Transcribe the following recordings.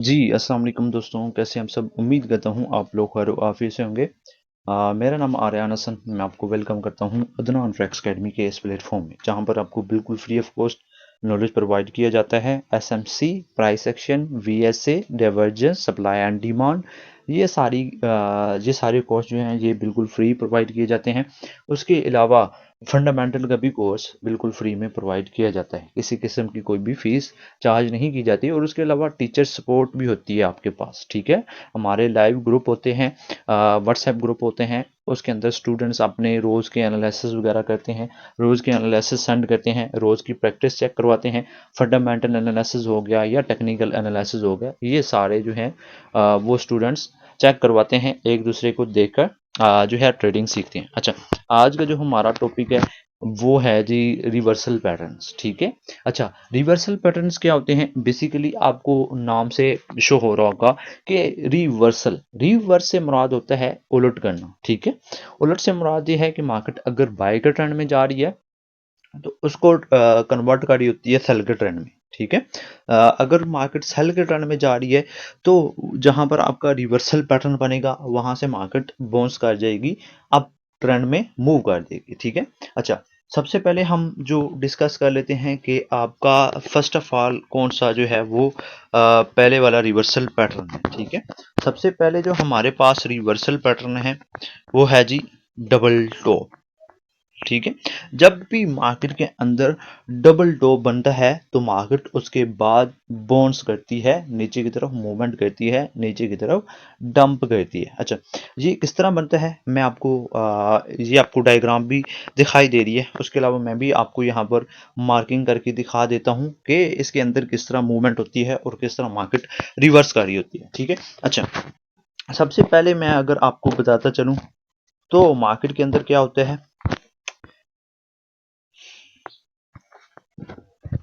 जी, अस्सलाम वालेकुम दोस्तों, कैसे हैं आप सब? उम्मीद करता हूँ आप लोग खैर आफियत से होंगे। मेरा नाम आर्यान हसन, मैं आपको वेलकम करता हूँ अदनान फ्रेक्स अकेडमी के इस प्लेटफॉर्म में, जहाँ पर आपको बिल्कुल free of cost knowledge provide किया जाता है। SMC, price action, VSA, divergence, supply and demand, ये सारे कोर्स जो हैं ये बिल्कुल फ्री प्रोवाइड किए जाते हैं। उसके अलावा फंडामेंटल का भी कोर्स बिल्कुल फ्री में प्रोवाइड किया जाता है, किसी किस्म की कोई भी फीस चार्ज नहीं की जाती। और उसके अलावा टीचर सपोर्ट भी होती है आपके पास, ठीक है। हमारे लाइव ग्रुप होते हैं, व्हाट्सएप ग्रुप होते हैं, उसके अंदर स्टूडेंट्स अपने रोज़ के एनालिसिस वगैरह करते हैं, रोज़ के एनालिसिस सेंड करते हैं, रोज़ की प्रैक्टिस चेक करवाते हैं। फंडामेंटल एनालिसिस हो गया या टेक्निकल एनालिसिस हो गया, ये सारे जो हैं वो स्टूडेंट्स चेक करवाते हैं, एक दूसरे को देखकर जो है ट्रेडिंग सीखते हैं। अच्छा, आज का जो हमारा टॉपिक है वो है जी रिवर्सल पैटर्न्स, ठीक है। अच्छा, रिवर्सल पैटर्न्स क्या होते हैं? बेसिकली आपको नाम से शो हो रहा होगा कि रिवर्स से मुराद होता है उलट करना, ठीक है। उलट से मुराद ये है कि मार्केट अगर बाय के ट्रेंड में जा रही है तो उसको कन्वर्ट करी होती है सेल के ट्रेंड में, ठीक है। अगर मार्केट सेल के ट्रेंड में जा रही है तो जहां पर आपका रिवर्सल पैटर्न बनेगा वहां से मार्केट बाउंस कर जाएगी, अब ट्रेंड में मूव कर देगी, ठीक है। अच्छा, सबसे पहले हम जो डिस्कस कर लेते हैं कि आपका फर्स्ट ऑफ ऑल कौन सा जो है वो पहले वाला रिवर्सल पैटर्न है, ठीक है। सबसे पहले जो हमारे पास रिवर्सल पैटर्न है वो है जी डबल टॉप, ठीक है। जब भी मार्केट के अंदर डबल टॉप बनता है तो मार्केट उसके बाद बाउंस करती है, नीचे की तरफ मूवमेंट करती है, नीचे की तरफ डंप करती है। अच्छा, ये किस तरह बनता है मैं आपको ये आपको डायग्राम भी दिखाई दे रही है, उसके अलावा मैं भी आपको यहाँ पर मार्किंग करके दिखा देता हूँ कि इसके अंदर किस तरह मूवमेंट होती है और किस तरह मार्केट रिवर्स कर रही होती है, ठीक है। अच्छा, सबसे पहले मैं अगर आपको बताता चलूँ तो मार्केट के अंदर क्या होता है,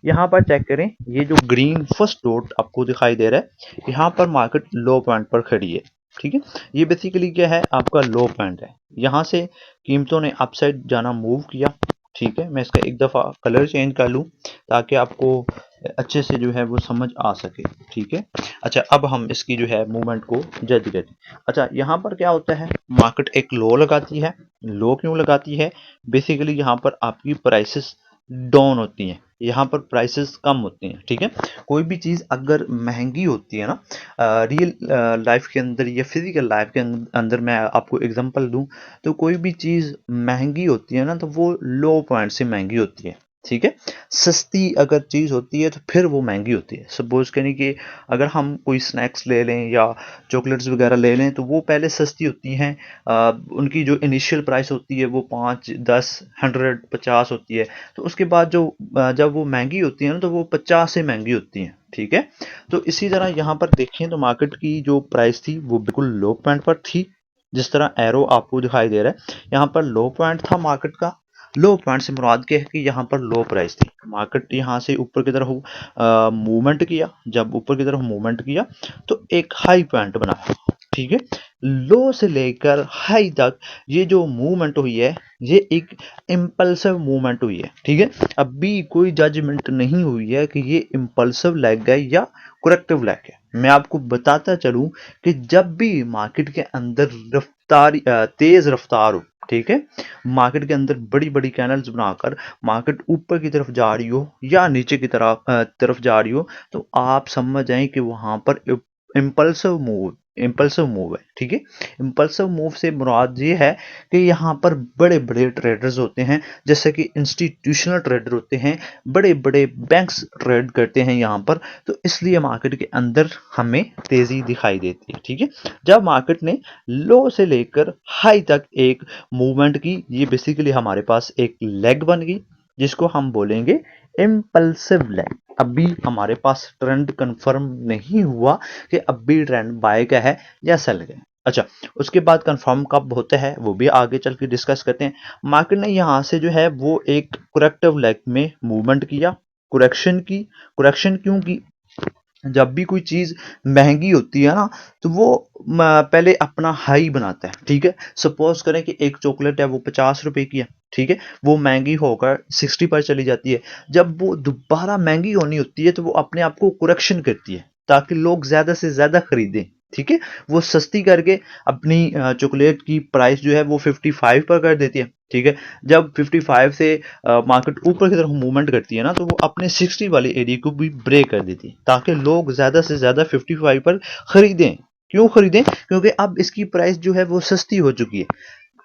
यहाँ पर चेक करें, ये जो ग्रीन फर्स्ट डॉट आपको दिखाई दे रहा है, यहाँ पर मार्केट लो पॉइंट पर खड़ी है, ठीक है। ये बेसिकली क्या है, आपका लो पॉइंट है। यहाँ से कीमतों ने अपसाइड जाना मूव किया, ठीक है। मैं इसका एक दफ़ा कलर चेंज कर लूँ ताकि आपको अच्छे से जो है वो समझ आ सके, ठीक है। अच्छा, अब हम इसकी जो है मूवमेंट को जज करें। अच्छा, यहाँ पर क्या होता है, मार्केट एक लो लगाती है। लो क्यों लगाती है? बेसिकली यहाँ पर आपकी प्राइसेस डाउन होती हैं, यहाँ पर प्राइसेस कम होती हैं, ठीक है। कोई भी चीज़ अगर महंगी होती है ना, रियल लाइफ के अंदर या फिजिकल लाइफ के अंदर मैं आपको एग्जांपल दूं, तो कोई भी चीज़ महंगी होती है ना तो वो लो पॉइंट से महंगी होती है, ठीक है। सस्ती अगर चीज़ होती है तो फिर वो महंगी होती है। सपोज करें कि अगर हम कोई स्नैक्स ले लें या चॉकलेट्स वगैरह ले लें तो वो पहले सस्ती होती हैं, उनकी जो इनिशियल प्राइस होती है वो 5, 10, 100, 50 होती है। तो उसके बाद जो जब वो महंगी होती है ना तो वो 50 से महंगी होती हैं, ठीक है। तो इसी तरह यहाँ पर देखें तो मार्केट की जो प्राइस थी वो बिल्कुल लो पॉइंट पर थी, जिस तरह एरो आपको दिखाई दे रहा है, यहाँ पर लो पॉइंट था मार्केट का। लो पॉइंट से मुराद क्या है कि यहाँ पर लो प्राइस थी, मार्केट यहाँ से ऊपर की तरफ मूवमेंट किया, जब ऊपर की तरफ मूवमेंट किया तो एक हाई पॉइंट बना, ठीक है। लो से लेकर हाई तक ये जो मूवमेंट हुई है ये एक इम्पल्सिव मूवमेंट हुई है, ठीक है। अभी कोई जजमेंट नहीं हुई है कि ये इम्पल्सिव लेग है या करेक्टिव लेग है। मैं आपको बताता चलूं कि जब भी मार्केट के अंदर तेज रफ्तार हो, ठीक है, मार्केट के अंदर बड़ी बड़ी कैनल्स बनाकर मार्केट ऊपर की तरफ जा रही हो या नीचे की तरफ जा रही हो, तो आप समझ जाएं कि वहां पर इम्पल्सिव मूव इम्पल्सिव मूव है, ठीक है। इम्पल्सिव मूव से मुराद ये है कि यहाँ पर बड़े बड़े ट्रेडर्स होते हैं, जैसे कि इंस्टीट्यूशनल ट्रेडर होते हैं, बड़े बड़े बैंक्स ट्रेड करते हैं यहाँ पर, तो इसलिए मार्केट के अंदर हमें तेजी दिखाई देती है, ठीक है। जब मार्केट ने लो से लेकर हाई तक एक मूवमेंट की, ये बेसिकली हमारे पास एक लेग बन गई जिसको हम बोलेंगे इम्पल्सिव लेग। अभी हमारे पास ट्रेंड कंफर्म नहीं हुआ कि अभी ट्रेंड बाय का है या सेल का है। अच्छा, उसके बाद कंफर्म कब होता है वो भी आगे चल के डिस्कस करते हैं। मार्केट ने यहाँ से जो है वो एक करेक्टिव लेग में मूवमेंट किया, करेक्शन क्यों की? जब भी कोई चीज महंगी होती है ना तो वो पहले अपना हाई बनाता है, ठीक है। सपोज करें कि एक चॉकलेट है वो 50 रुपए की है, ठीक है, वो महंगी होकर 60 पर चली जाती है। जब वो दोबारा महंगी होनी होती है तो वो अपने आप को करेक्शन करती है, ताकि लोग ज्यादा से ज्यादा खरीदें। ठीक है, वो सस्ती करके अपनी चॉकलेट की प्राइस जो है वो 55 पर कर देती है। ठीक है, जब 55 से मार्केट ऊपर की तरफ मूवमेंट करती है ना, तो वो अपने 60 वाले एरिया को भी ब्रेक कर देती है ताकि लोग ज्यादा से ज्यादा 55 पर खरीदें। क्यों खरीदें? क्योंकि अब इसकी प्राइस जो है वो सस्ती हो चुकी है।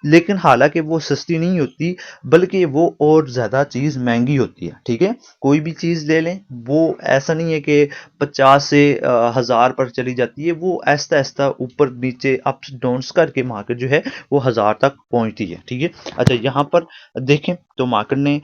लेकिन हालांकि वो सस्ती नहीं होती, बल्कि वो और ज़्यादा चीज़ महंगी होती है। ठीक है, कोई भी चीज़ ले लें, वो ऐसा नहीं है कि 50 से 1000 पर चली जाती है, वो ऐसा ऐसा ऊपर नीचे अप्स डाउन्स करके मार्केट जो है वो 1000 तक पहुंचती है। ठीक है, अच्छा यहाँ पर देखें तो मार्केट ने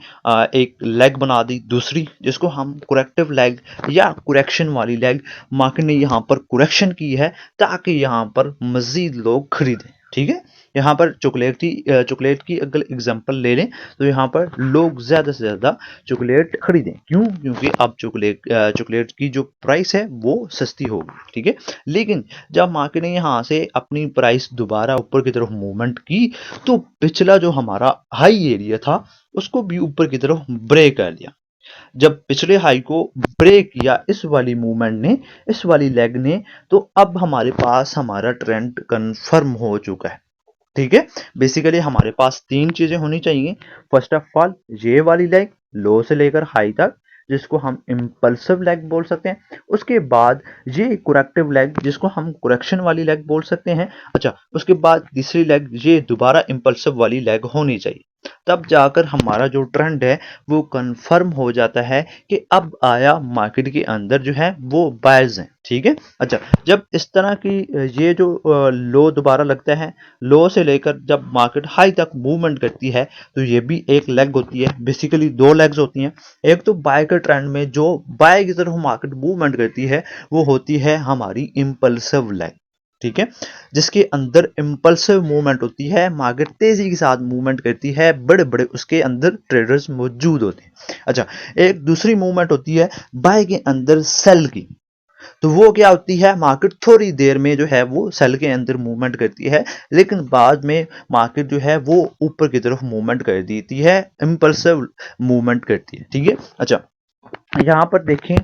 एक लेग बना दी दूसरी, जिसको हम कुरेक्टिव लेग या कुरेक्शन वाली लेग, मार्केट ने यहाँ पर कुरेक्शन की है ताकि यहाँ पर मजीद लोग खरीदें। ठीक है, यहाँ पर चॉकलेट की अगर एग्जांपल ले लें तो यहाँ पर लोग ज़्यादा से ज़्यादा चॉकलेट खरीदें। क्यों? क्योंकि अब चॉकलेट की जो प्राइस है वो सस्ती होगी। ठीक है, लेकिन जब मार्केट ने यहाँ से अपनी प्राइस दोबारा ऊपर की तरफ मूवमेंट की, तो पिछला जो हमारा हाई एरिया था उसको भी ऊपर की तरफ ब्रेक कर लिया। जब पिछले हाई को ब्रेक किया इस वाली मूवमेंट ने, इस वाली लेग ने, तो अब हमारे पास हमारा ट्रेंड कंफर्म हो चुका है। ठीक है, बेसिकली हमारे पास तीन चीजें होनी चाहिए। फर्स्ट ऑफ ऑल ये वाली लेग लो से लेकर हाई तक, जिसको हम इम्पल्सिव लेग बोल सकते हैं। उसके बाद ये कुरेक्टिव लेग, जिसको हम कुरेक्शन वाली लेग बोल सकते हैं। अच्छा, उसके बाद तीसरी लेग ये दोबारा इम्पल्सिव वाली लेग होनी चाहिए। तब जाकर हमारा जो ट्रेंड है वो कंफर्म हो जाता है कि अब आया मार्केट के अंदर जो है वो बायर्स हैं। ठीक है, अच्छा, जब इस तरह की ये जो लो दोबारा लगता है, लो से लेकर जब मार्केट हाई तक मूवमेंट करती है, तो ये भी एक लेग होती है। बेसिकली दो लेग्स होती हैं। एक तो बाय के ट्रेंड में जो बाय की तरफ मार्केट मूवमेंट करती है वो होती है हमारी इम्पल्सिव लेग। ठीक है, जिसके अंदर इम्पल्सिव मूवमेंट होती है, मार्केट तेजी के साथ मूवमेंट करती है, बड़े बड़े उसके अंदर ट्रेडर्स मौजूद होते हैं। अच्छा, एक दूसरी मूवमेंट होती है बाय के अंदर सेल की। तो वो क्या होती है, मार्केट थोड़ी देर में जो है वो सेल के अंदर मूवमेंट करती है, लेकिन बाद में मार्केट जो है वो ऊपर की तरफ मूवमेंट कर देती है, इम्पल्सिव मूवमेंट करती है। ठीक है, अच्छा, यहाँ पर देखें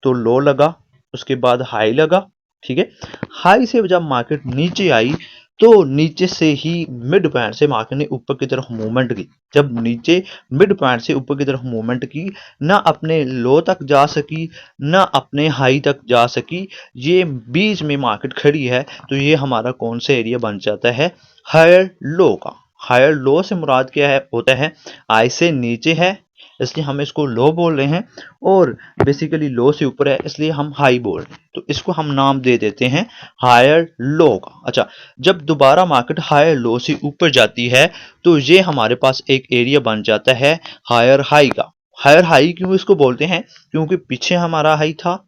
तो लो लगा, उसके बाद हाई लगा। ठीक है, हाई से जब मार्केट नीचे आई, तो नीचे से ही मिड पॉइंट से मार्केट ने ऊपर की तरफ मूवमेंट की। जब नीचे मिड पॉइंट से ऊपर की तरफ मूवमेंट की, ना अपने लो तक जा सकी, ना अपने हाई तक जा सकी, ये बीच में मार्केट खड़ी है, तो ये हमारा कौन सा एरिया बन जाता है? हायर लो का। हायर लो से मुराद क्या है होता है? आई से नीचे है इसलिए हम इसको लो बोल रहे हैं, और बेसिकली लो से ऊपर है इसलिए हम हाई बोल रहे हैं। तो इसको हम नाम दे देते हैं हायर लो का। अच्छा, जब दोबारा मार्केट हायर लो से ऊपर जाती है, तो ये हमारे पास एक एरिया बन जाता है हायर हाई का। हायर हाई क्यों इसको बोलते हैं? क्योंकि पीछे हमारा हाई था,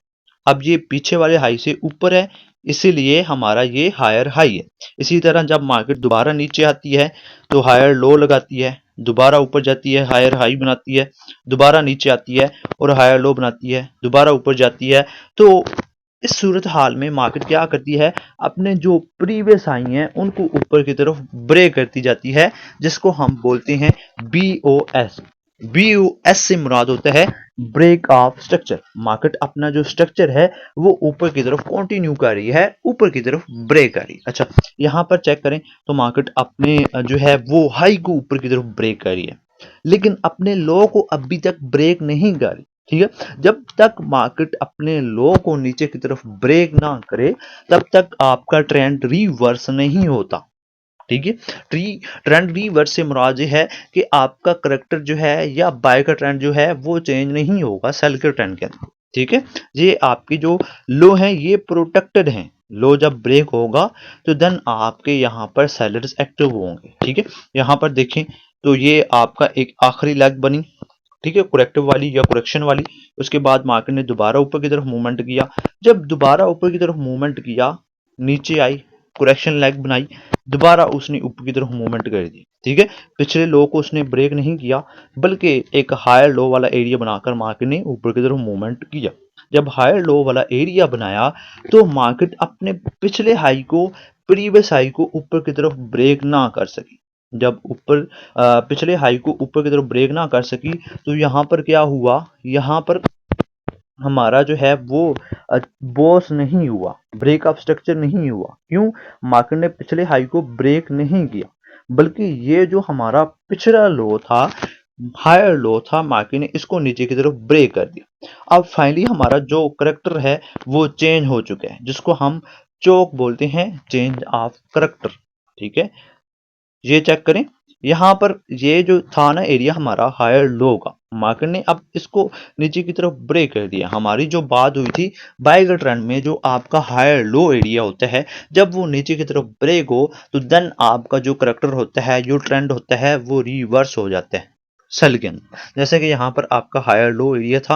अब ये पीछे वाले हाई से ऊपर है, इसीलिए हमारा ये हायर हाई है। इसी तरह जब मार्केट दोबारा नीचे आती है तो हायर लो लगाती है, दोबारा ऊपर जाती है हायर हाई बनाती है, दोबारा नीचे आती है और हायर लो बनाती है, दोबारा ऊपर जाती है। तो इस सूरत हाल में मार्केट क्या करती है? अपने जो प्रीवियस हाई हैं उनको ऊपर की तरफ ब्रेक करती जाती है, जिसको हम बोलते हैं BOS। BOS से मुराद होता है ब्रेक ऑफ स्ट्रक्चर। मार्केट अपना जो स्ट्रक्चर है वो ऊपर की तरफ कंटिन्यू कर रही है, ऊपर की तरफ ब्रेक कर रही है। अच्छा, यहाँ पर चेक करें तो मार्केट अपने जो है वो हाई को ऊपर की तरफ ब्रेक कर रही है, लेकिन अपने लो को अभी तक ब्रेक नहीं कर रही। ठीक है, जब तक मार्केट अपने लो को नीचे की तरफ ब्रेक ना करे, तब तक आपका ट्रेंड रिवर्स नहीं होता। ठीक है, ट्रेंड रिवर्स से मुराद है कि आपका करेक्टर जो है या बाय का ट्रेंड जो है वो चेंज नहीं होगा सेल के ट्रेंड के अंदर। ठीक है, ये आपकी जो लो है ये प्रोटेक्टेड है। लो जब ब्रेक होगा तो देन आपके यहाँ पर सेलर्स एक्टिव होंगे। ठीक है, यहाँ पर देखें तो ये आपका एक आखिरी लेग बनी। ठीक है, करेक्टिव वाली या करेक्शन वाली। उसके बाद मार्केट ने दोबारा ऊपर की तरफ मूवमेंट किया। जब दोबारा ऊपर की तरफ मूवमेंट किया, नीचे आई, करेक्शन लेग बनाई, दोबारा उसने ऊपर की तरफ मूवमेंट कर दी। ठीक है, पिछले लो को उसने ब्रेक नहीं किया, बल्कि एक हायर लो वाला एरिया बनाकर मार्केट ने ऊपर की तरफ मूवमेंट किया। जब हायर लो वाला एरिया बनाया, तो मार्केट अपने पिछले हाई को, प्रीवियस हाई को ऊपर की तरफ ब्रेक ना कर सकी। जब ऊपर पिछले हाई को ऊपर की तरफ ब्रेक ना कर सकी, तो यहाँ पर क्या हुआ? यहाँ पर हमारा जो है वो बॉस नहीं हुआ, ब्रेक ऑफ स्ट्रक्चर नहीं हुआ। क्यों? मार्केट ने पिछले हाई को ब्रेक नहीं किया, बल्कि ये जो हमारा पिछला लो था, हायर लो था, मार्केट ने इसको नीचे की तरफ ब्रेक कर दिया। अब फाइनली हमारा जो करेक्टर है वो चेंज हो चुका है, जिसको हम चोक बोलते हैं, चेंज ऑफ करेक्टर। ठीक है, ये चेक करें। यहाँ पर ये जो था ना एरिया हमारा हायर लो का, मार्केट ने अब इसको नीचे की तरफ ब्रेक कर दिया। हमारी जो बात हुई थी बाइगर ट्रेंड में, जो आपका हायर लो एरिया होता है, जब वो नीचे की तरफ ब्रेक हो तो देन आपका जो करेक्टर होता है, जो ट्रेंड होता है, वो रिवर्स हो जाता है सेल के अंदर। जैसे कि यहाँ पर आपका हायर लो एरिया था,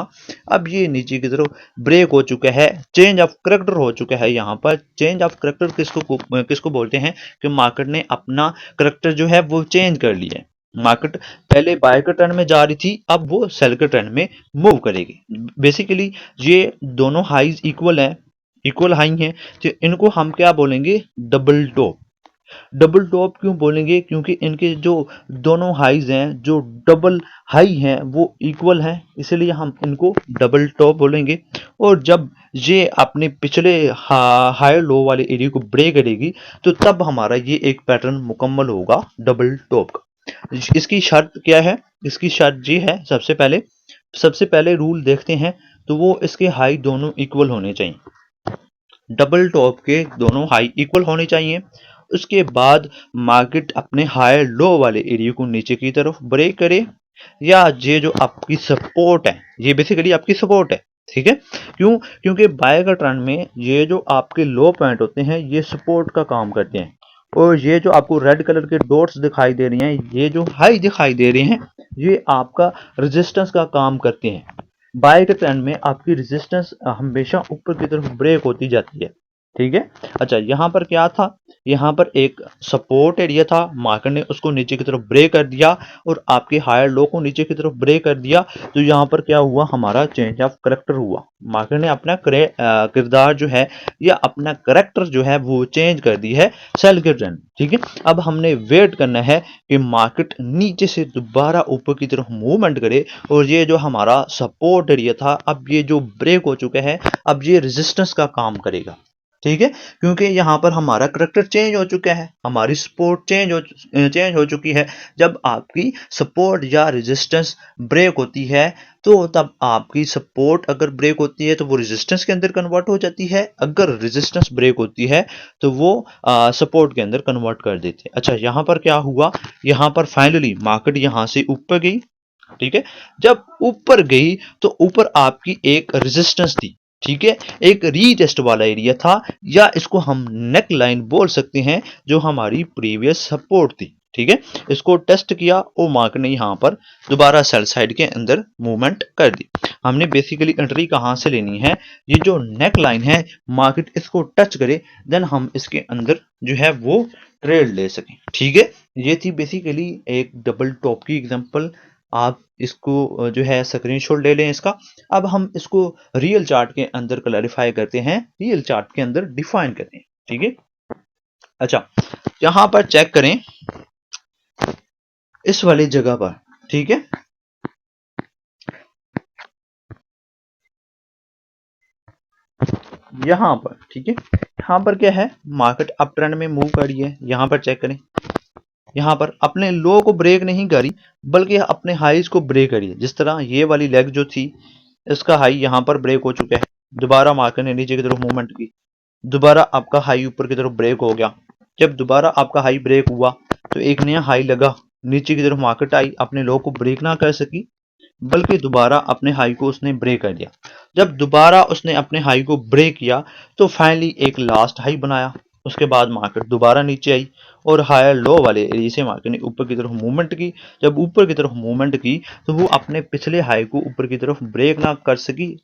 अब ये नीचे की तरफ ब्रेक हो चुका है, चेंज ऑफ करेक्टर हो चुका है। यहाँ पर चेंज ऑफ करेक्टर किसको बोलते हैं कि मार्केट ने अपना करेक्टर जो है वो चेंज कर लिया है। मार्केट पहले बाय के ट्रेंड में जा रही थी, अब वो सेल के ट्रेंड में मूव करेगी। बेसिकली ये दोनों हाईज इक्वल हैं, इक्वल हाई हैं, तो इनको हम क्या बोलेंगे? Double top. डबल टॉप क्यों बोलेंगे? क्योंकि इनके जो दोनों हाईज हैं, जो डबल हाई हैं, वो इक्वल हैं, इसलिए हम इनको डबल टॉप बोलेंगे। और जब ये अपने पिछले हायर लो वाले एरिया को ब्रेक करेगी, तो तब हमारा ये एक पैटर्न मुकम्मल होगा डबल टॉप का। इसकी शर्त क्या है? इसकी शर्त ये है, सबसे पहले रूल देखते हैं, तो वो इसके हाई दोनों इक्वल होने चाहिए। डबल टॉप के दोनों हाई इक्वल होने चाहिए। उसके बाद मार्केट अपने हायर लो वाले एरिया को नीचे की तरफ ब्रेक करे, या ये जो आपकी सपोर्ट है, ये बेसिकली आपकी सपोर्ट है। ठीक है, क्यों? क्योंकि बाय का ट्रेंड में ये जो आपके लो पॉइंट होते हैं, ये सपोर्ट का काम करते हैं। और ये जो आपको रेड कलर के डॉट्स दिखाई दे रही हैं, ये जो हाई दिखाई दे रहे हैं, ये आपका रेजिस्टेंस का काम करते हैं। बाय के ट्रेंड में आपकी रेजिस्टेंस हमेशा ऊपर की तरफ ब्रेक होती जाती है। ठीक है, अच्छा, यहाँ पर क्या था? यहाँ पर एक सपोर्ट एरिया था, मार्केट ने उसको नीचे की तरफ ब्रेक कर दिया और आपके हायर लो को नीचे की तरफ ब्रेक कर दिया। तो यहाँ पर क्या हुआ? हमारा चेंज ऑफ करेक्टर हुआ। मार्केट ने अपना किरदार जो है या अपना करेक्टर जो है वो चेंज कर दी है सेल के ट्रेंड। ठीक है, अब हमने वेट करना है कि मार्केट नीचे से दोबारा ऊपर की तरफ मूवमेंट करे, और ये जो हमारा सपोर्ट एरिया था, अब ये जो ब्रेक हो चुका है, अब ये रेजिस्टेंस का काम करेगा। ठीक है, क्योंकि यहाँ पर हमारा करेक्टर चेंज हो चुका है, हमारी सपोर्ट चेंज हो चुकी है। जब आपकी सपोर्ट या रेजिस्टेंस ब्रेक होती है, तो तब आपकी सपोर्ट अगर ब्रेक होती है तो वो रेजिस्टेंस के अंदर कन्वर्ट हो जाती है, अगर रेजिस्टेंस ब्रेक होती है तो वो सपोर्ट के अंदर कन्वर्ट कर देते हैं। अच्छा, यहाँ पर क्या हुआ? यहाँ पर फाइनली मार्केट यहाँ से ऊपर गई। ठीक है, जब ऊपर गई तो ऊपर आपकी एक रेजिस्टेंस थी। ठीक है, एक रीटेस्ट वाला एरिया था, या इसको हम नेक लाइन बोल सकते हैं, जो हमारी प्रीवियस सपोर्ट थी। ठीक है, इसको टेस्ट किया और मार्केट ने यहाँ पर दोबारा सेल साइड के अंदर मूवमेंट कर दी। हमने बेसिकली एंट्री कहाँ से लेनी है? ये जो नेक लाइन है, मार्केट इसको टच करे, देन हम इसके अंदर जो है वो ट्रेड ले सकें। ठीक है, ये थी बेसिकली एक डबल टॉप की एग्जांपल। आप इसको जो है स्क्रीनशॉट ले लें इसका। अब हम इसको रियल चार्ट के अंदर क्लैरिफाई करते हैं, रियल चार्ट के अंदर डिफाइन करते हैं। ठीक है, अच्छा, यहां पर चेक करें इस वाली जगह पर। ठीक है, यहां पर, ठीक है, यहां पर क्या है? मार्केट अप ट्रेंड में मूव कर रही है। यहां पर चेक करें, यहाँ पर अपने लो को ब्रेक नहीं करी, बल्कि अपने हाईज को ब्रेक करी है। जिस तरह ये वाली लेग जो थी, इसका हाई यहाँ पर ब्रेक हो चुका है, दोबारा मार्केट ने नीचे की तरफ मूवमेंट की, दोबारा आपका हाई ऊपर की तरफ ब्रेक हो गया। जब दोबारा आपका हाई ब्रेक हुआ तो एक नया हाई लगा, नीचे की तरफ मार्केट आई, अपने लो को ब्रेक ना कर सकी, बल्कि दोबारा अपने हाई को उसने ब्रेक कर दिया। जब दोबारा उसने अपने हाई को ब्रेक किया तो फाइनली एक लास्ट हाई बनाया। उसके बाद मार्केट दोबारा नीचे आई और हायर लो वाले एरिया से मार्केट ने ऊपर की तरफ मूवमेंट की। जब ऊपर की तरफ मूवमेंट की तो वो अपने पिछले हाई को ऊपर की तरफ ब्रेक ना कर सकी,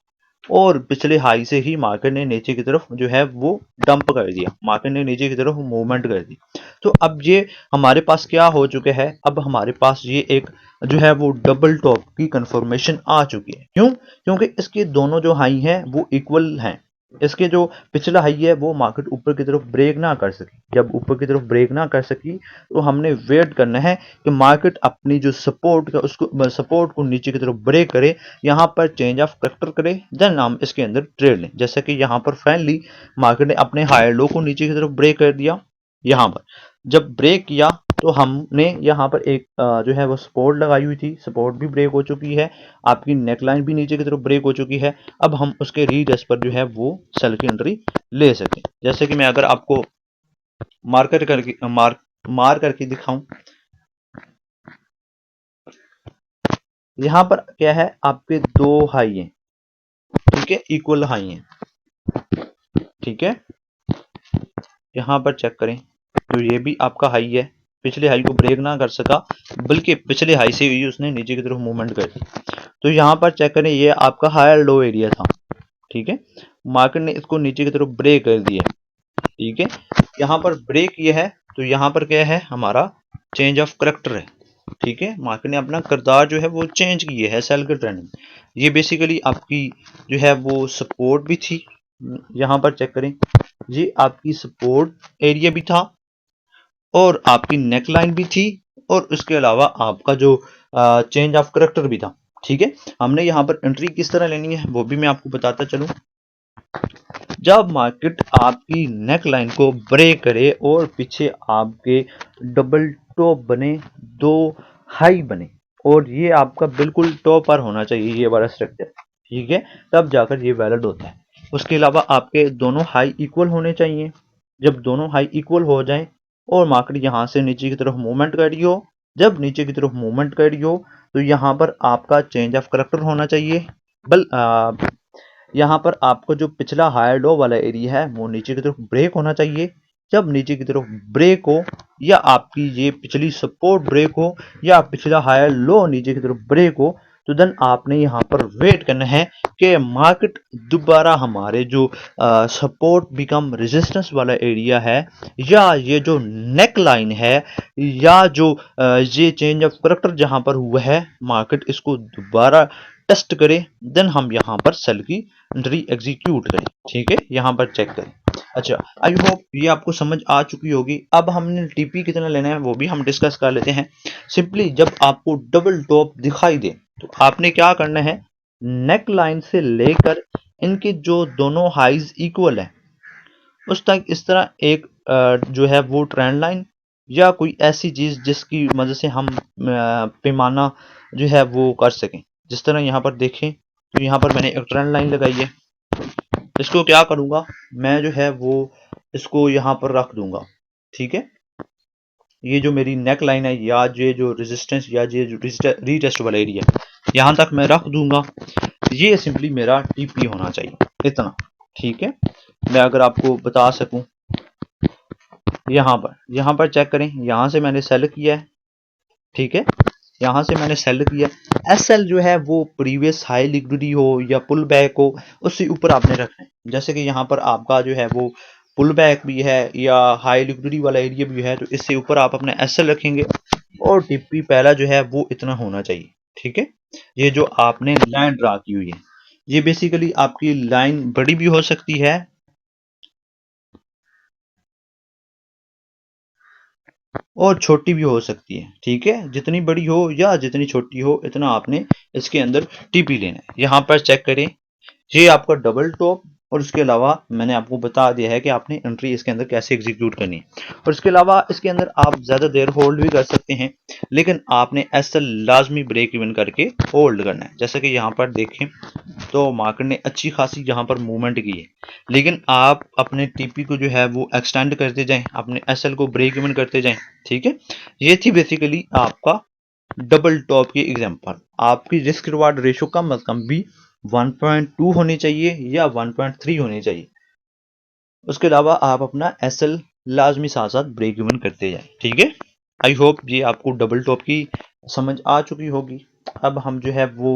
और पिछले हाई से ही मार्केट ने नीचे की तरफ जो है वो डंप कर दिया, मार्केट ने नीचे की तरफ मूवमेंट कर दी। तो अब ये हमारे पास क्या हो चुका है? अब हमारे पास ये एक जो है वो डबल टॉप की कंफर्मेशन आ चुकी है। क्यों? क्योंकि इसके दोनों जो हाई हैं वो इक्वल हैं। इसके जो पिछला हाई है वो मार्केट ऊपर की तरफ ब्रेक ना कर सकी। जब ऊपर की तरफ ब्रेक ना कर सकी तो हमने वेट करना है कि मार्केट अपनी जो सपोर्ट का उसको सपोर्ट को नीचे की तरफ ब्रेक करे, यहाँ पर चेंज ऑफ करेक्टर करे, देन हम इसके अंदर ट्रेड लें। जैसे कि यहाँ पर फाइनली मार्केट ने अपने हायर लो को नीचे की तरफ ब्रेक कर दिया। यहाँ पर जब ब्रेक किया तो हमने यहाँ पर एक जो है वो सपोर्ट लगाई हुई थी, सपोर्ट भी ब्रेक हो चुकी है, आपकी नेकलाइन भी नीचे की तरफ ब्रेक हो चुकी है। अब हम उसके रीटेस्ट पर जो है वो सेल की एंट्री ले सकें। जैसे कि मैं अगर आपको मार करके दिखाऊं, यहाँ पर क्या है, आपके दो हाई हैं, ठीक है, इक्वल हाई हैं, ठीक है। यहाँ पर चेक करें तो ये भी आपका हाई है, पिछले हाई को ब्रेक ना कर सका, बल्कि पिछले हाई से ही उसने नीचे की तरफ मूवमेंट कर दी। तो यहाँ पर चेक करें, ये आपका हायर लो एरिया था, ठीक है। मार्केट ने इसको नीचे की तरफ ब्रेक कर दिया, ठीक है। यहाँ पर ब्रेक ये है तो यहाँ पर क्या है, हमारा चेंज ऑफ करेक्टर है, ठीक है। मार्केट ने अपना किरदार जो है वो चेंज किया है सेल के ट्रेंड में। ये बेसिकली आपकी जो है वो सपोर्ट भी थी, यहाँ पर चेक करें, ये आपकी सपोर्ट एरिया भी था और आपकी नेकलाइन भी थी, और उसके अलावा आपका जो चेंज ऑफ करेक्टर भी था, ठीक है। हमने यहाँ पर एंट्री किस तरह लेनी है वो भी मैं आपको बताता चलूं। जब मार्केट आपकी नेक लाइन को ब्रेक करे और पीछे आपके डबल टॉप बने, दो हाई बने, और ये आपका बिल्कुल टॉप पर होना चाहिए ये वाला स्ट्रक्चर, ठीक है, तब जाकर ये वैलिड होता है। उसके अलावा आपके दोनों हाई इक्वल होने चाहिए। जब दोनों हाई इक्वल हो जाएं और मार्केट यहाँ से नीचे की तरफ मूवमेंट कर रही हो, जब नीचे की तरफ मूवमेंट कर रही हो तो यहाँ पर आपका चेंज ऑफ करेक्टर होना चाहिए। यहाँ पर आपको जो पिछला हायर लो वाला एरिया है वो नीचे की तरफ ब्रेक होना चाहिए। जब नीचे की तरफ ब्रेक हो, या आपकी ये पिछली सपोर्ट ब्रेक हो, या पिछला हायर लो नीचे की तरफ ब्रेक हो, तो देन आपने यहाँ पर वेट करना है कि मार्केट दोबारा हमारे जो सपोर्ट बिकम रेजिस्टेंस वाला एरिया है, या ये जो नेक लाइन है, या जो ये चेंज ऑफ करेक्टर जहां पर हुआ है, मार्केट इसको दोबारा टेस्ट करे, देन हम यहाँ पर सेल की एंट्री एग्जीक्यूट करें, ठीक है। यहाँ पर चेक करें। अच्छा, आई होप ये आपको समझ आ चुकी होगी। अब हमने टीपी कितना लेना है वो भी हम डिस्कस कर लेते हैं। सिंपली जब आपको डबल टॉप दिखाई दे तो आपने क्या करना है, नेक लाइन से लेकर इनके जो दोनों हाइज इक्वल है उस तक इस तरह एक जो है वो ट्रेंड लाइन या कोई ऐसी चीज जिसकी मदद से हम पैमाना जो है वो कर सकें। जिस तरह यहाँ पर देखें तो यहाँ पर मैंने एक ट्रेंड लाइन लगाई है, इसको क्या करूंगा, मैं जो है वो इसको यहाँ पर रख दूंगा, ठीक है। ये जो मेरी नेक लाइन है, या ये जो रेजिस्टेंस या ये जो रीटेस्ट वाला एरिया यहाँ तक मैं रख दूंगा। ये सिंपली मेरा टीपी होना चाहिए, इतना, ठीक है। मैं अगर आपको बता सकूं, यहाँ पर चेक करें, यहाँ से मैंने सेल किया है, ठीक है, यहाँ से मैंने सेल किया। एसएल जो है वो प्रीवियस हाई लिक्विडिटी हो या पुल बैक हो, उससे ऊपर आपने रखना है। जैसे कि यहाँ पर आपका जो है वो पुल बैक भी है या हाई लिक्विडिटी वाला एरिया भी है, तो इससे ऊपर आप अपना एसएल रखेंगे, और टीपी पहला जो है वो इतना होना चाहिए, ठीक है। ये जो आपने लाइन ड्रा की हुई है, ये बेसिकली आपकी लाइन बड़ी भी हो सकती है और छोटी भी हो सकती है, ठीक है। जितनी बड़ी हो या जितनी छोटी हो, इतना आपने इसके अंदर टीपी लेना है। यहाँ पर चेक करें, ये आपका डबल टॉप, और इसके अलावा मैंने आपको बता दिया है कि आपने एंट्री इसके अंदर कैसे एग्जीक्यूट करनी है। और इसके अलावा इसके अंदर आप ज़्यादा देर होल्ड भी कर सकते हैं, लेकिन आपने ऐसा लाजमी ब्रेक इवन करके होल्ड करना है। जैसे कि यहाँ पर देखें तो मार्केट ने अच्छी खासी यहाँ पर मूवमेंट की है, लेकिन आप अपने टीपी को जो है वो एक्सटेंड करते जाएं, अपने एसएल को ब्रेक इवन करते जाएं, ठीक है। ये थी बेसिकली आपका डबल टॉप की एग्जांपल। आपकी रिस्क रिवार्ड रेशो कम अज कम भी 1.2 होनी चाहिए या 1.3 होनी चाहिए। उसके अलावा आप अपना एसएल लाजमी साथ साथ ब्रेक इवन करते जाएं, ठीक है। आई होप ये आपको डबल टॉप की समझ आ चुकी होगी। अब हम जो है वो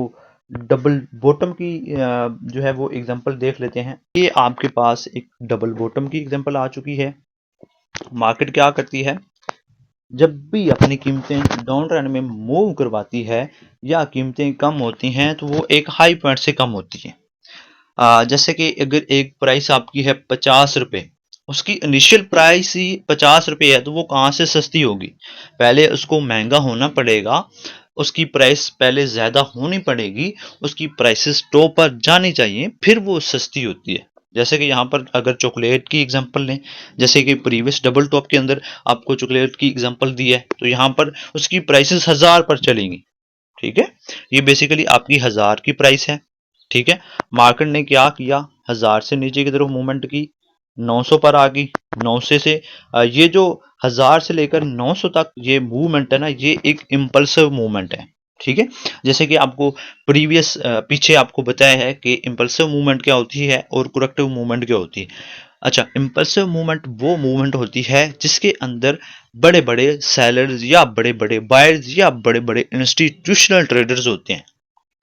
डबल बॉटम की जो है वो एग्जांपल देख लेते हैं। ये आपके पास एक डबल बॉटम की एग्जांपल आ चुकी है। मार्केट क्या करती है, जब भी अपनी कीमतें डाउन ट्रेंड में मूव करवाती है या कीमतें कम होती हैं तो वो एक हाई पॉइंट से कम होती हैं। जैसे कि अगर एक प्राइस आपकी है 50 रुपये, उसकी इनिशियल प्राइस ही 50 रुपये है, तो वो कहाँ से सस्ती होगी? पहले उसको महंगा होना पड़ेगा, उसकी प्राइस पहले ज़्यादा होनी पड़ेगी, उसकी प्राइसेस टॉप पर जानी चाहिए, फिर वो सस्ती होती है। जैसे कि यहाँ पर अगर चॉकलेट की एग्जांपल लें, जैसे कि प्रीवियस डबल टॉप के अंदर आपको चॉकलेट की एग्जांपल दी है, तो यहाँ पर उसकी प्राइसेस 1000 पर चलेंगी। ठीक है, ये बेसिकली आपकी 1000 की प्राइस है। ठीक है, मार्केट ने क्या किया, 1000 से नीचे की तरफ मूवमेंट की, 900 पर आ गई, 900 से ये जो 1000 से लेकर 900 तक ये मूवमेंट है ना, ये एक इम्पल्सिव मूवमेंट है। ठीक है, जैसे कि आपको प्रीवियस पीछे आपको बताया है कि इम्पल्सिव मूवमेंट क्या होती है और करेक्टिव मूवमेंट क्या होती है। अच्छा, इम्पल्सिव मूवमेंट वो मूवमेंट होती है जिसके अंदर बड़े बड़े सेलर्स या बड़े बड़े बायर्स या बड़े बड़े इंस्टीट्यूशनल ट्रेडर्स होते हैं।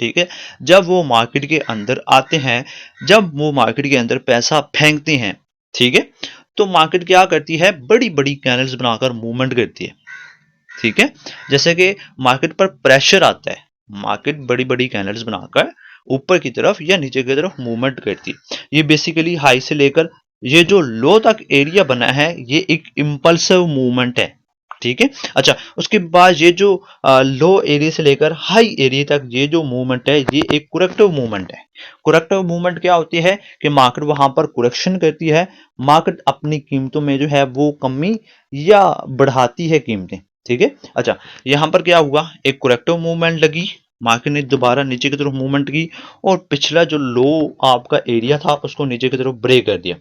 ठीक है, जब वो मार्केट के अंदर आते हैं, जब वो मार्केट के अंदर पैसा फेंकते हैं, ठीक है, तो मार्केट क्या करती है, बड़ी बड़ी कैंडल्स बनाकर मूवमेंट करती है। ठीक है, जैसे कि मार्केट पर प्रेशर आता है, मार्केट बड़ी बड़ी कैंडल्स बनाकर ऊपर की तरफ या नीचे की तरफ मूवमेंट करती है। ये बेसिकली हाई से लेकर ये जो लो तक एरिया बना है, ये एक इम्पल्सिव मूवमेंट है। ठीक है, अच्छा, उसके बाद ये जो लो एरिया से लेकर हाई एरिया तक ये जो मूवमेंट है, ये एक करेक्टिव मूवमेंट है। करेक्टिव मूवमेंट क्या होती है कि मार्केट वहां पर करेक्शन करती है, मार्केट अपनी कीमतों में जो है वो कमी या बढ़ाती है कीमतें। ठीक है, अच्छा, यहां पर क्या हुआ, एक करेक्टिव मूवमेंट लगी, मार्केट ने दोबारा नीचे की तरफ मूवमेंट की और पिछला जो लो आपका एरिया था उसको नीचे की तरफ ब्रेक कर दिया।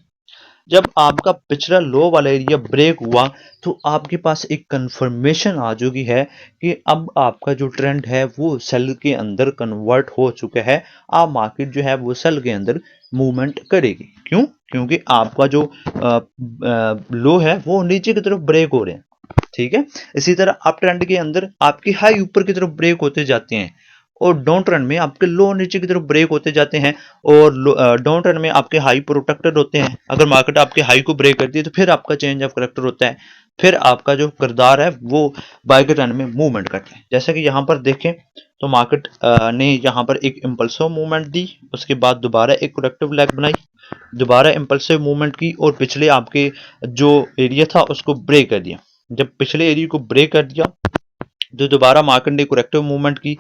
जब आपका पिछला लो वाला एरिया ब्रेक हुआ, तो आपके पास एक कंफर्मेशन आ चुकी है कि अब आपका जो ट्रेंड है वो सेल के अंदर कन्वर्ट हो चुका है। अब मार्केट जो है वो सेल के अंदर मूवमेंट करेगी। क्यों? क्योंकि आपका जो लो है वो नीचे की तरफ ब्रेक हो रहे हैं। ठीक है, इसी तरह अप ट्रेंड के अंदर आपकी हाई ऊपर की तरफ ब्रेक होते जाते हैं और डाउन ट्रेंड में आपके लो नीचे की तरफ ब्रेक होते जाते हैं और डाउन ट्रेंड में आपके हाई प्रोटेक्टेड होते हैं। अगर मार्केट आपके हाई को ब्रेक करती है तो फिर आपका चेंज ऑफ करेक्टर होता है, फिर आपका जो किरदार है वो बाय के ट्रेंड में मूवमेंट करता है। जैसे कि यहाँ पर देखें तो मार्केट ने यहाँ पर एक इम्पल्सिव मूवमेंट दी, उसके बाद दोबारा एक करेक्टिव लेग बनाई, दोबारा इम्पल्सिव मूवमेंट की और पिछले आपके जो एरिया था उसको ब्रेक कर दिया। जब पिछले एरिया को ब्रेक कर दिया तो दोबारा मार्केट ने करेक्टिव मूवमेंट की,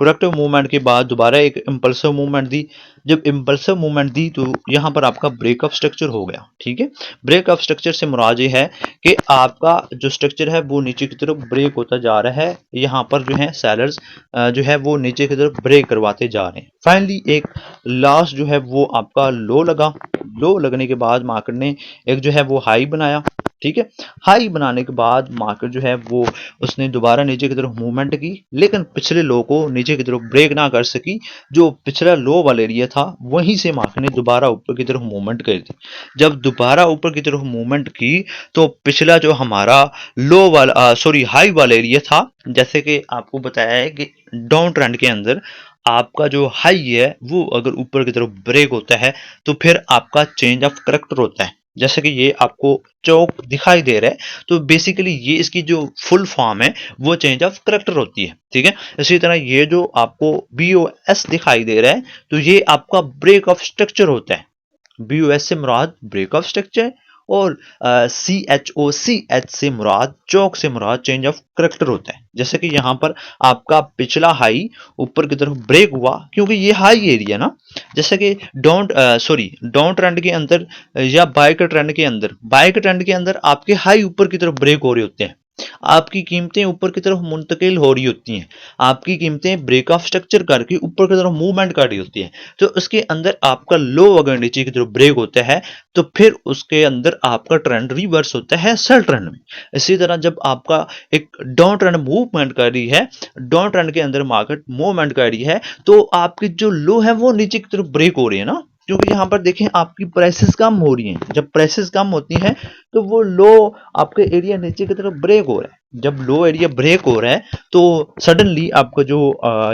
करेक्टिव मूवमेंट के बाद दोबारा एक इम्पल्सिव मूवमेंट दी। जब इम्पल्सिव मूवमेंट दी तो यहाँ पर आपका ब्रेकअप स्ट्रक्चर हो गया। ठीक है, ब्रेकअप स्ट्रक्चर से मुराद ये है कि आपका जो स्ट्रक्चर है वो नीचे की तरफ ब्रेक होता जा रहा है। यहाँ पर जो है सेलर्स जो है वो नीचे की तरफ ब्रेक करवाते जा रहे हैं। फाइनली एक लास्ट जो है वो आपका लो लगा, लो लगने के बाद मार्केट ने एक जो है वो हाई बनाया। ठीक है, हाई बनाने के बाद मार्केट जो है वो उसने दोबारा नीचे की तरफ मूवमेंट की, लेकिन पिछले लो को नीचे की तरफ ब्रेक ना कर सकी। जो पिछला लो वाला एरिया था वहीं से मार्केट ने दोबारा ऊपर की तरफ मूवमेंट कर दी। जब दोबारा ऊपर की तरफ मूवमेंट की तो पिछला जो हमारा लो वाला हाई वाला एरिया था, जैसे कि आपको बताया है कि डाउन ट्रेंड के अंदर आपका जो हाई है वो अगर ऊपर की तरफ ब्रेक होता है तो फिर आपका चेंज ऑफ करेक्टर होता है। जैसे कि ये आपको चौक दिखाई दे रहा है, तो बेसिकली ये इसकी जो फुल फॉर्म है वो चेंज ऑफ करेक्टर होती है। ठीक है, इसी तरह ये जो आपको BOS दिखाई दे रहा है तो ये आपका ब्रेक ऑफ स्ट्रक्चर होता है। BOS से मुराद ब्रेक ऑफ स्ट्रक्चर और CHOCH से मुराद चौक से मुराद चेंज ऑफ करेक्टर होता है। जैसे कि यहाँ पर आपका पिछला हाई ऊपर की तरफ ब्रेक हुआ क्योंकि ये हाई एरिया ना, जैसे कि डाउन ट्रेंड के अंदर या बाय के ट्रेंड के अंदर, बाय के ट्रेंड के अंदर आपके हाई ऊपर की तरफ ब्रेक हो रहे होते हैं, आपकी कीमतें ऊपर की तरफ मुंतकिल हो रही होती हैं, आपकी कीमतें ब्रेक ऑफ स्ट्रक्चर करके ऊपर की तरफ मूवमेंट कर रही होती हैं। तो उसके अंदर आपका लो अगर नीचे की तरफ ब्रेक होता है तो फिर उसके अंदर आपका ट्रेंड रिवर्स होता है सेल ट्रेंड में। इसी तरह जब आपका एक डाउन ट्रेंड मूवमेंट कर रही है, डाउन ट्रेंड के अंदर मार्केट मूवमेंट कर रही है, तो आपकी जो लो है वो नीचे की तरफ ब्रेक हो रही है ना, क्योंकि यहाँ पर देखें आपकी प्राइसेस कम हो रही हैं। जब प्राइसेस कम होती हैं तो वो लो आपके एरिया नीचे की तरफ ब्रेक हो रहा है। जब लो एरिया ब्रेक हो रहा है तो सडनली आपका जो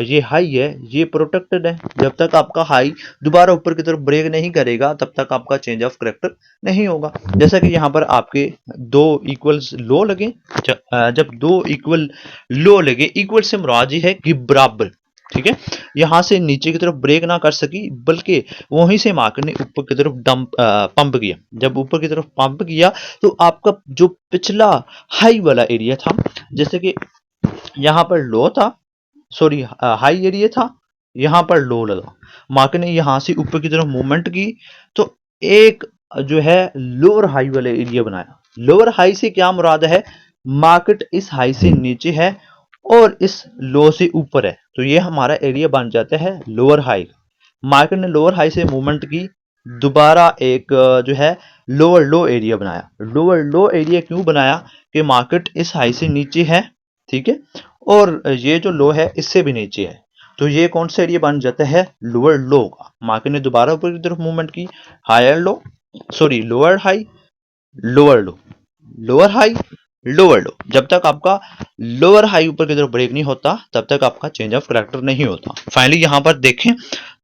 ये हाई है ये प्रोटेक्टेड है। जब तक आपका हाई दोबारा ऊपर की तरफ ब्रेक नहीं करेगा तब तक आपका चेंज ऑफ करेक्टर नहीं होगा। जैसा कि यहाँ पर आपके दो इक्वल्स लो लगे, जब दो इक्वल लो लगे, इक्वल से मुराद ये है कि बराबर, ठीक है, यहां से नीचे की तरफ ब्रेक ना कर सकी, बल्कि वहीं से मार्केट ने ऊपर की तरफ पंप किया। जब ऊपर की तरफ पंप किया तो आपका जो पिछला हाई वाला एरिया था, जैसे कि यहां पर लो था, सॉरी हाई एरिया था, यहां पर लो लगा, मार्केट ने यहां से ऊपर की तरफ मूवमेंट की, तो एक जो है लोअर हाई वाला एरिया बनाया। लोअर हाई से क्या मुराद है, मार्केट इस हाई से नीचे है और इस लो से ऊपर है, तो ये हमारा एरिया बन जाता है लोअर हाई। मार्केट ने लोअर हाई से मूवमेंट की, दोबारा एक जो है लोअर लो एरिया बनाया। लोअर लो एरिया क्यों बनाया, कि मार्केट इस हाई से नीचे है, ठीक है, और ये जो लो है इससे भी नीचे है, तो ये कौन सा एरिया बन जाता है, लोअर लो का। मार्केट ने दोबारा ऊपर की तरफ मूवमेंट की, higher low, sorry lower high, lower low, lower high, lower low, जब तक आपका लोअर हाई ऊपर की तरफ ब्रेक नहीं होता तब तक आपका चेंज ऑफ करैक्टर नहीं होता। फाइनली यहां पर देखें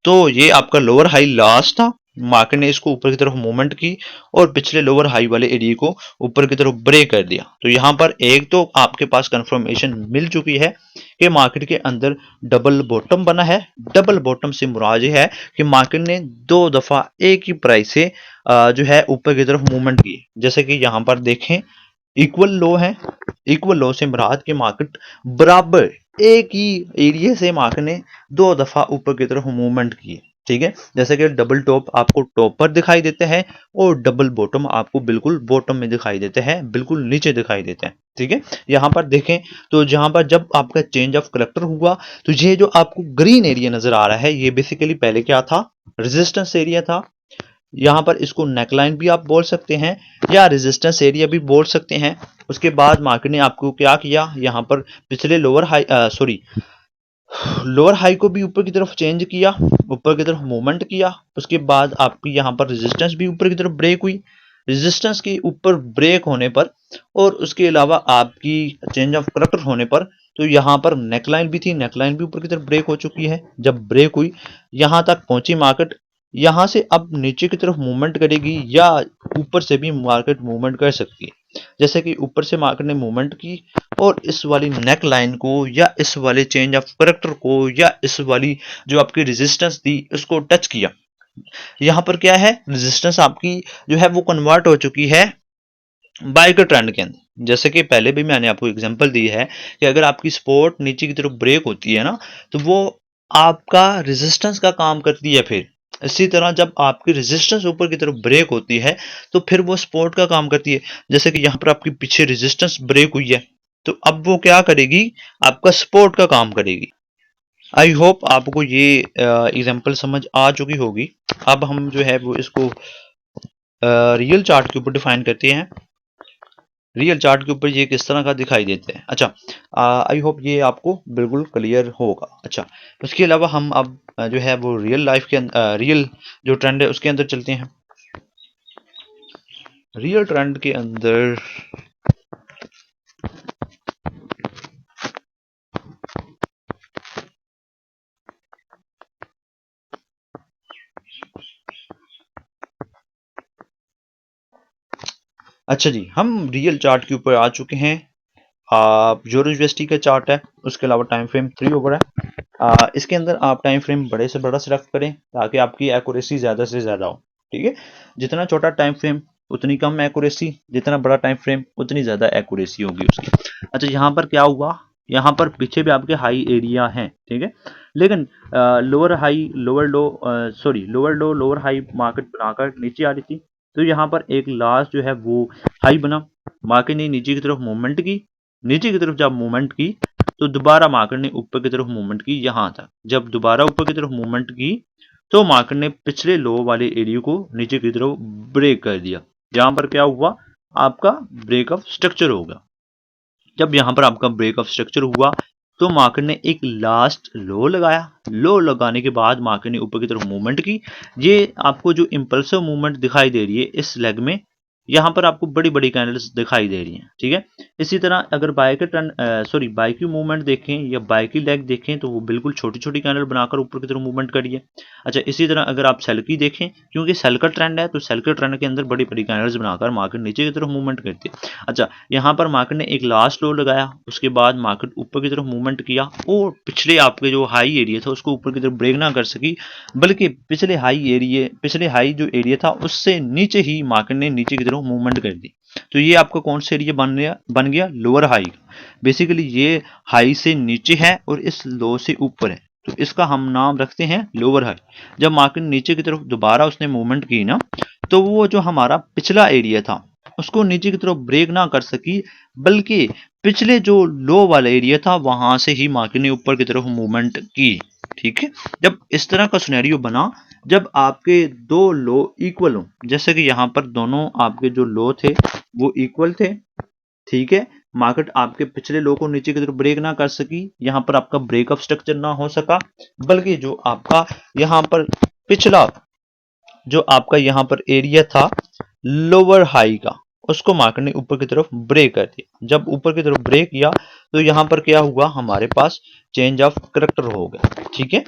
तो ये आपका लोअर हाई लास्ट था, मार्केट ने इसको ऊपर की तरफ मूवमेंट की और पिछले लोअर हाई वाले एरिया को ऊपर की तरफ ब्रेक कर दिया। तो यहां पर एक तो आपके पास कंफर्मेशन मिल चुकी है कि मार्केट के अंदर डबल बॉटम बना है। डबल बॉटम से मुराद है कि मार्केट ने दो दफा एक ही प्राइस से जो है ऊपर की तरफ मूवमेंट की, जैसे कि यहां पर देखें इक्वल लो है। इक्वल लो से मुराद के मार्केट बराबर एक ही एरिया से मार्केट ने दो दफा ऊपर की तरफ मूवमेंट की, ठीक है, जैसे कि डबल टॉप आपको टॉप पर दिखाई देते हैं और डबल बॉटम आपको बिल्कुल बॉटम में दिखाई देते हैं, बिल्कुल नीचे दिखाई देते हैं, ठीक है। यहां पर देखें तो जहां पर जब आपका चेंज ऑफ करेक्टर हुआ तो ये जो आपको ग्रीन एरिया नजर आ रहा है, ये बेसिकली पहले क्या था, रेजिस्टेंस एरिया था। यहाँ पर इसको नेकलाइन भी आप बोल सकते हैं या रेजिस्टेंस एरिया भी बोल सकते हैं। उसके बाद मार्केट ने आपको क्या किया, यहाँ पर पिछले lower high sorry lower high को भी ऊपर की तरफ चेंज किया, ऊपर की तरफ मूवमेंट किया। उसके बाद आपकी यहाँ पर रेजिस्टेंस भी ऊपर की तरफ ब्रेक हुई। रेजिस्टेंस के ऊपर ब्रेक होने पर और उसके अलावा आपकी चेंज ऑफ करैक्टर होने पर, तो यहाँ पर नेकलाइन भी थी, नेकलाइन भी ऊपर की तरफ ब्रेक हो चुकी है। जब ब्रेक हुई यहाँ तक पहुंची मार्केट, यहाँ से अब नीचे की तरफ मूवमेंट करेगी या ऊपर से भी मार्केट मूवमेंट कर सकती है। जैसे कि ऊपर से मार्केट ने मूवमेंट की और इस वाली नेक लाइन को या इस वाले चेंज ऑफ करेक्टर को या इस वाली जो आपकी रेजिस्टेंस थी उसको टच किया। यहाँ पर क्या है, रेजिस्टेंस आपकी जो है वो कन्वर्ट हो चुकी है बाइकर ट्रेंड के अंदर। जैसे कि पहले भी मैंने आपको एग्जांपल दी है कि अगर आपकी सपोर्ट नीचे की तरफ ब्रेक होती है ना, तो वो आपका रेजिस्टेंस का काम करती है। फिर इसी तरह जब आपकी रेजिस्टेंस ऊपर की तरफ ब्रेक होती है तो फिर वो सपोर्ट का काम करती है। जैसे कि यहाँ पर आपकी पीछे रेजिस्टेंस ब्रेक हुई है, तो अब वो क्या करेगी, आपका सपोर्ट का काम करेगी। आई होप आपको ये एग्जांपल समझ आ चुकी होगी। अब हम जो है वो इसको रियल चार्ट के ऊपर डिफाइन करते हैं। रियल चार्ट के ऊपर ये किस तरह का दिखाई देते हैं। अच्छा, आई होप ये आपको बिल्कुल क्लियर होगा। अच्छा, उसके अलावा हम अब जो है वो रियल लाइफ के रियल जो ट्रेंड है उसके अंदर चलते हैं। रियल ट्रेंड के अंदर अच्छा जी, हम रियल चार्ट के ऊपर आ चुके हैं। यूरो यूएसडी का चार्ट है, उसके अलावा टाइम फ्रेम 3 ओवर है। इसके अंदर आप टाइम फ्रेम बड़े से बड़ा सिलेक्ट करें ताकि आपकी एक्यूरेसी ज़्यादा से ज़्यादा हो, ठीक है। जितना छोटा टाइम फ्रेम उतनी कम एक्यूरेसी, जितना बड़ा टाइम फ्रेम उतनी ज़्यादा एक्यूरेसी होगी उसकी। अच्छा, यहाँ पर क्या हुआ, यहाँ पर पीछे भी आपके हाई एरिया हैं, ठीक है, लेकिन लोअर हाई लोअर लो sorry lower low lower high market बनाकर नीचे आ रही थी, तो यहाँ पर एक लास्ट जो है वो हाई बना। मार्केट ने नीचे की तरफ मूवमेंट की, नीचे की तरफ जब मूवमेंट की तो दोबारा मार्केट ने ऊपर की तरफ मूवमेंट की यहाँ तक। जब दोबारा ऊपर की तरफ मूवमेंट की तो मार्केट ने पिछले लो वाले एरिया को नीचे की तरफ ब्रेक कर दिया। जहां पर क्या हुआ, आपका ब्रेक ऑफ स्ट्रक्चर होगा। जब यहां पर आपका ब्रेक ऑफ स्ट्रक्चर हुआ तो मार्केट ने एक लास्ट लो लगाया। लो लगाने के बाद मार्केट ने ऊपर की तरफ मूवमेंट की। ये आपको जो इंपल्सिव मूवमेंट दिखाई दे रही है इस लेग में, यहाँ पर आपको बड़ी बड़ी कैंडल्स दिखाई दे रही हैं, ठीक है। इसी तरह अगर बाय के टर्न बाय की मूवमेंट देखें या बाय की लेग देखें तो वो बिल्कुल छोटी छोटी कैंडल बनाकर ऊपर की तरफ मूवमेंट करी है। अच्छा, इसी तरह अगर आप सेल की देखें, क्योंकि सेल का ट्रेंड है तो सेल के ट्रेंड के अंदर बड़ी बड़ी कैंडल्स बनाकर मार्केट नीचे की तरफ मूवमेंट करती है। अच्छा, यहाँ पर मार्केट ने एक लास्ट लो लगाया, उसके बाद मार्केट ऊपर की तरफ मूवमेंट किया और पिछले आपके जो हाई एरिया था उसको ऊपर की तरफ ब्रेक ना कर सकी, बल्कि पिछले हाई जो एरिया था उससे नीचे ही मार्केट ने नीचे की तरफ मूवमेंट कर दी। तो ये आपका कौन सा एरिया बन गया लोअर हाई का। बेसिकली ये हाई से नीचे है और इस लो से ऊपर है, तो इसका हम नाम रखते हैं लोअर हाई। जब मार्केट नीचे की तरफ दोबारा उसने मूवमेंट की ना, तो वो जो हमारा पिछला एरिया था उसको नीचे की तरफ ब्रेक ना कर सकी, बल्कि पिछले जो लो वाला एरिया था वहां से ही मार्केट ने ऊपर की तरफ मूवमेंट की। ठीक है, जब इस तरह का सिनेरियो बना, जब आपके दो लो इक्वल हो, जैसे कि यहां पर दोनों आपके जो लो थे वो इक्वल थे, ठीक है, मार्केट आपके पिछले लो को नीचे की तरफ ब्रेक ना कर सकी, यहां पर आपका ब्रेकअप स्ट्रक्चर ना हो सका, बल्कि जो आपका यहां पर पिछला जो आपका यहां पर एरिया था लोअर हाई का, उसको मार्केट ने ऊपर की तरफ ब्रेक कर दिया। जब ऊपर की तरफ ब्रेक किया तो यहां पर क्या हुआ, हमारे पास चेंज ऑफ करैक्टर हो गया। ठीक है,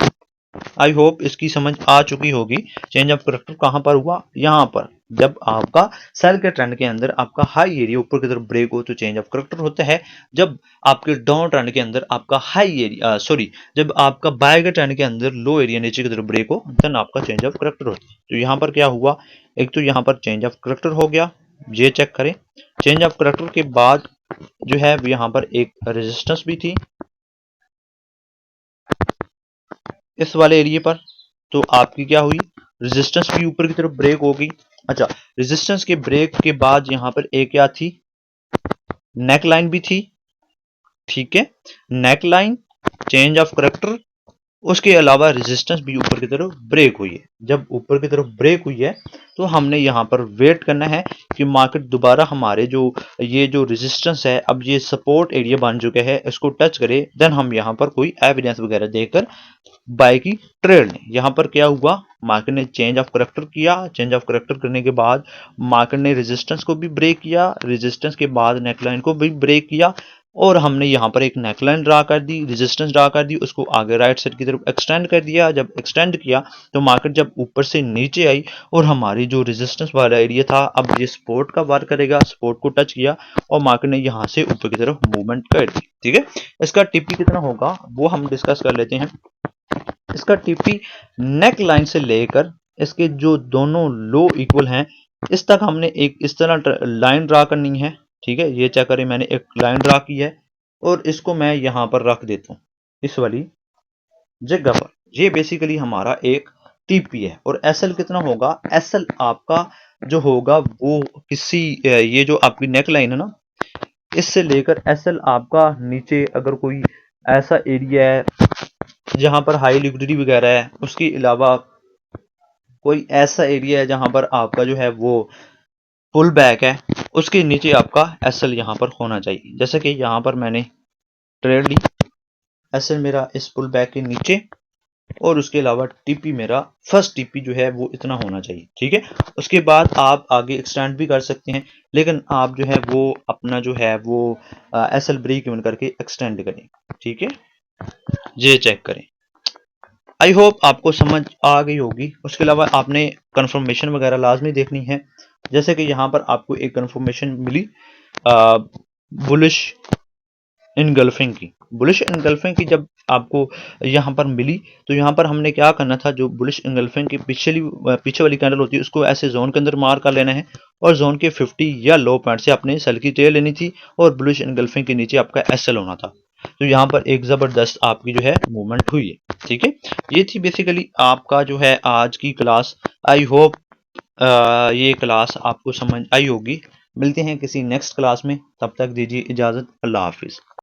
आई होप इसकी समझ आ चुकी होगी। चेंज ऑफ करैक्टर कहां पर हुआ, यहां पर जब आपका सेल के ट्रेंड के अंदर आपका हाई एरिया ऊपर की तरफ ब्रेक हो तो चेंज ऑफ करैक्टर होता है। जब आपके डाउन ट्रेंड के अंदर आपका हाई एरिया जब आपका बाय के ट्रेंड के अंदर लो एरिया नीचे की तरफ ब्रेक हो, देन आपका चेंज ऑफ करैक्टर होता है। तो यहां पर क्या हुआ, एक तो यहां पर चेंज ऑफ करैक्टर हो गया, ये चेक करें। चेंज ऑफ करैक्टर के बाद जो है यहां पर एक रेजिस्टेंस भी थी इस वाले एरिया पर, तो आपकी क्या हुई, रेजिस्टेंस भी ऊपर की तरफ ब्रेक हो गई। अच्छा, रेजिस्टेंस के ब्रेक के बाद यहां पर एक क्या थी, नेक लाइन भी थी। ठीक है, neck line, change of character, उसके अलावा रेजिस्टेंस भी ऊपर की तरफ ब्रेक हुई है। जब ऊपर की तरफ ब्रेक हुई है तो हमने यहां पर वेट करना है कि मार्केट दोबारा हमारे जो ये जो रेजिस्टेंस है, अब ये सपोर्ट एरिया बन चुके हैं, इसको टच करे, देन हम यहां पर कोई एविडेंस वगैरह देकर बाय की ट्रेड लें। यहां पर क्या हुआ, मार्केट ने चेंज ऑफ करैक्टर किया, चेंज ऑफ करैक्टर करने के बाद मार्केट ने रेजिस्टेंस को भी ब्रेक किया, रेजिस्टेंस के बाद नेकलाइन को भी ब्रेक किया, और हमने यहां पर एक नेकलाइन ड्रा कर दी, रेजिस्टेंस ड्रा कर दी, उसको आगे राइट साइड की तरफ एक्सटेंड कर दिया। जब एक्सटेंड किया तो मार्केट जब ऊपर से नीचे आई और हमारी जो रेजिस्टेंस वाला एरिया था, अब ये सपोर्ट का वार करेगा, सपोर्ट को टच किया और मार्केट ने यहां से ऊपर की तरफ मूवमेंट कर दी। ठीक है, इसका टीपी कितना होगा वो हम डिस्कस कर लेते हैं। इसका टीपी नेक लाइन से लेकर इसके जो दोनों लो इक्वल हैं इस तक हमने एक इस तरह लाइन ड्रा करनी है। ठीक है, ये चेक करें, मैंने एक लाइन ड्रा की है और इसको मैं यहां पर रख देता हूं इस वाली जगह पर। ये बेसिकली हमारा एक टीपी है। और एसएल कितना होगा, एसएल आपका जो होगा वो किसी ये जो आपकी नेक लाइन है ना, इससे लेकर एसएल आपका नीचे अगर कोई ऐसा एरिया है जहां पर हाई लिक्विडिटी वगैरह है, उसके अलावा कोई ऐसा एरिया है जहां पर आपका जो है वो पुल बैक है, उसके नीचे आपका एसएल यहां पर होना चाहिए। जैसे कि यहां पर मैंने ट्रेड ली, एसएल मेरा इस पुल बैक के नीचे, और उसके अलावा टीपी मेरा फर्स्ट टीपी जो है वो इतना होना चाहिए। ठीक है, उसके बाद आप आगे एक्सटेंड भी कर सकते हैं, लेकिन आप जो है वो अपना जो है वो एसएल ब्रेक इवन करके एक्सटेंड करें। ठीक है, ये चेक करें। आई होप आपको समझ आ गई होगी। उसके अलावा आपने कंफर्मेशन वगैरह लाजमी देखनी है। जैसे कि यहाँ पर आपको एक कंफर्मेशन मिली बुलिश इनगल्फिंग की। बुलिश इनगल्फिंग की जब आपको यहाँ पर मिली तो यहाँ पर हमने क्या करना था, जो बुलिश इनगल्फिंग की पीछे वाली कैंडल होती है उसको ऐसे जोन के अंदर मार कर लेना है और जोन के 50 या लो पॉइंट से अपने सेल की ट्रेड लेनी थी और बुलिश इनगल्फिंग के नीचे आपका एसएल होना था। तो यहाँ पर एक जबरदस्त आपकी जो है मूवमेंट हुई है। ठीक है, ये थी बेसिकली आपका जो है आज की क्लास। आई होप ये क्लास आपको समझ आई होगी। मिलते हैं किसी नेक्स्ट क्लास में, तब तक दीजिए इजाजत, अल्लाह हाफिज।